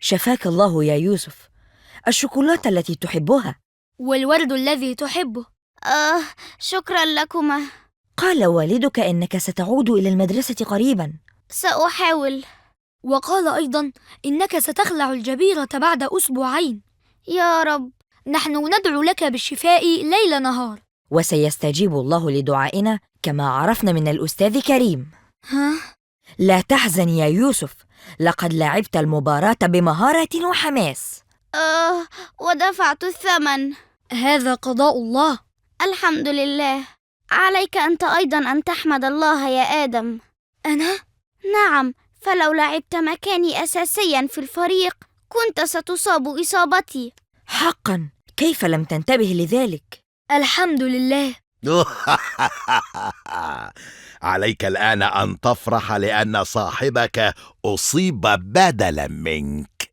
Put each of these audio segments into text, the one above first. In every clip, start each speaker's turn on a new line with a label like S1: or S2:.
S1: شفاك الله يا يوسف. الشوكولاتة التي تحبها.
S2: والورد الذي تحبه.
S3: شكرا لكما.
S1: قال والدك إنك ستعود إلى المدرسة قريبا.
S3: سأحاول.
S2: وقال أيضا إنك ستخلع الجبيرة بعد أسبوعين.
S3: يا رب.
S2: نحن ندعو لك بالشفاء ليل نهار.
S1: وسيستجيب الله لدعائنا كما عرفنا من الأستاذ كريم. لا تحزن يا يوسف، لقد لعبت المباراة بمهارة وحماس.
S3: ودفعت الثمن.
S2: هذا قضاء الله.
S3: الحمد لله. عليك أنت أيضا أن تحمد الله يا آدم.
S2: أنا؟
S3: نعم، فلو لعبت مكاني أساسيا في الفريق كنت ستصاب إصابتي.
S1: حقا، كيف لم تنتبه لذلك؟
S2: الحمد لله.
S4: عليك الآن أن تفرح لأن صاحبك أصيب بدلا منك.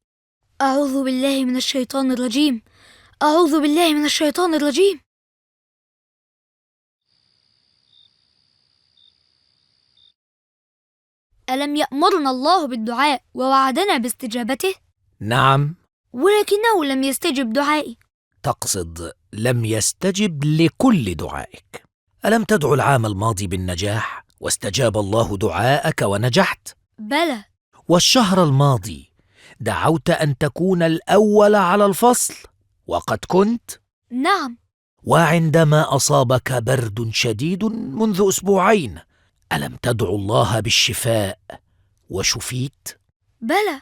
S2: أعوذ بالله من الشيطان الرجيم. أعوذ بالله من الشيطان الرجيم. ألم يأمرنا الله بالدعاء ووعدنا باستجابته؟
S5: نعم،
S2: ولكنه لم يستجب دعائي.
S5: تقصد لم يستجب لكل دعائك. ألم تدعو العام الماضي بالنجاح واستجاب الله دعاءك ونجحت؟
S2: بلى.
S5: والشهر الماضي دعوت أن تكون الأول على الفصل وقد كنت؟
S2: نعم.
S5: وعندما أصابك برد شديد منذ أسبوعين ألم تدعو الله بالشفاء وشفيت؟
S2: بلى.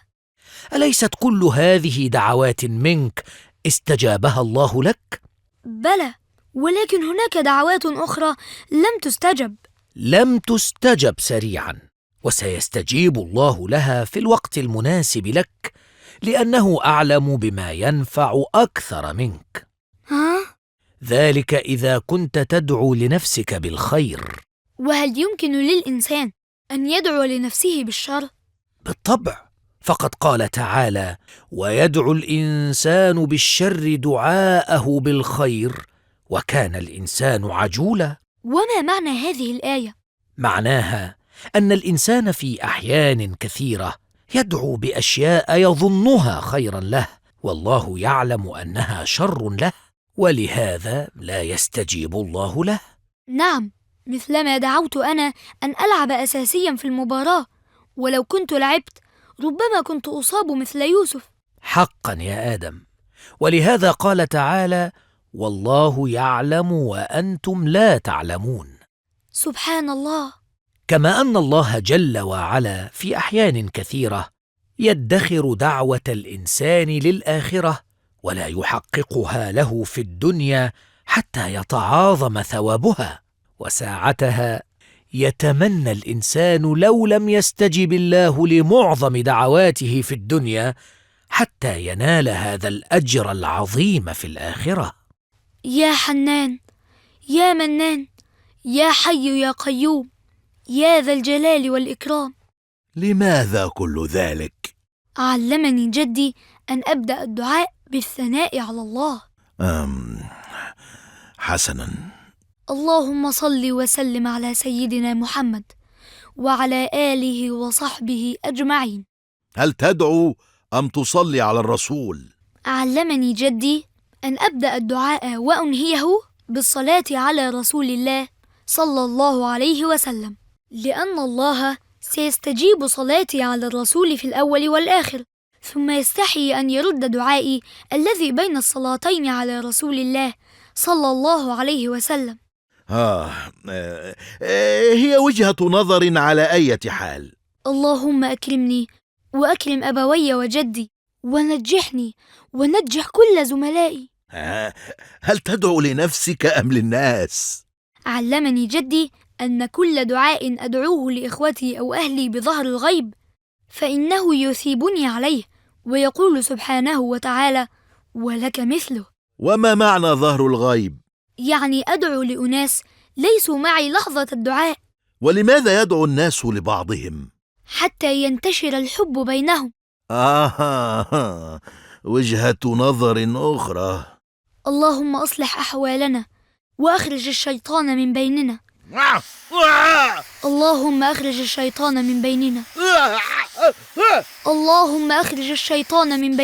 S5: أليست كل هذه دعوات منك استجابها الله لك؟
S2: بلى، ولكن هناك دعوات أخرى لم تستجب.
S5: لم تستجب سريعا، وسيستجيب الله لها في الوقت المناسب لك، لأنه أعلم بما ينفع أكثر منك. ذلك إذا كنت تدعو لنفسك بالخير.
S2: وهل يمكن للإنسان أن يدعو لنفسه بالشر؟
S5: بالطبع، فقد قال تعالى: ويدعو الإنسان بالشر دعاءه بالخير وكان الإنسان عجولا.
S2: وما معنى هذه الآية؟
S5: معناها أن الإنسان في أحيان كثيرة يدعو بأشياء يظنها خيرا له، والله يعلم أنها شر له، ولهذا لا يستجيب الله له.
S2: نعم، مثلما دعوت أنا أن ألعب أساسيا في المباراة، ولو كنت لعبت ربما كنت أصاب مثل يوسف.
S5: حقا يا آدم، ولهذا قال تعالى: والله يعلم وأنتم لا تعلمون.
S2: سبحان الله.
S5: كما أن الله جل وعلا في أحيان كثيرة يدخر دعوة الإنسان للآخرة ولا يحققها له في الدنيا حتى يتعاظم ثوابها، وساعتها يتمنى الإنسان لو لم يستجب الله لمعظم دعواته في الدنيا حتى ينال هذا الأجر العظيم في الآخرة.
S2: يا حنان، يا منان، يا حي يا قيوم، يا ذا الجلال والإكرام.
S4: لماذا كل ذلك؟
S2: علمني جدي أن أبدأ الدعاء بالثناء على الله.
S4: حسنا.
S2: اللهم صل وسلم على سيدنا محمد وعلى آله وصحبه أجمعين.
S4: هل تدعو أم تصلي على الرسول؟
S2: علمني جدي أن أبدأ الدعاء وأنهيه بالصلاة على رسول الله صلى الله عليه وسلم، لأن الله سيستجيب صلاتي على الرسول في الأول والآخر، ثم يستحي أن يرد دعائي الذي بين الصلاتين على رسول الله صلى الله عليه وسلم.
S4: هي وجهة نظر على أي حال.
S2: اللهم أكرمني وأكرم أبوي وجدي، ونجحني ونجح كل زملائي.
S4: هل تدعو لنفسك أم للناس؟
S2: علمني جدي أن كل دعاء أدعوه لإخوتي أو أهلي بظهر الغيب فإنه يثيبني عليه، ويقول سبحانه وتعالى: ولك مثله.
S4: وما معنى ظهر الغيب؟
S2: يعني أدعو لأناس ليسوا معي لحظة الدعاء.
S4: ولماذا يدعو الناس لبعضهم؟
S2: حتى ينتشر الحب بينهم.
S4: وجهة نظر أخرى.
S2: اللهم أصلح أحوالنا وأخرج الشيطان من بيننا اللهم أخرج الشيطان من بيننا. اللهم أخرج الشيطان من بيننا.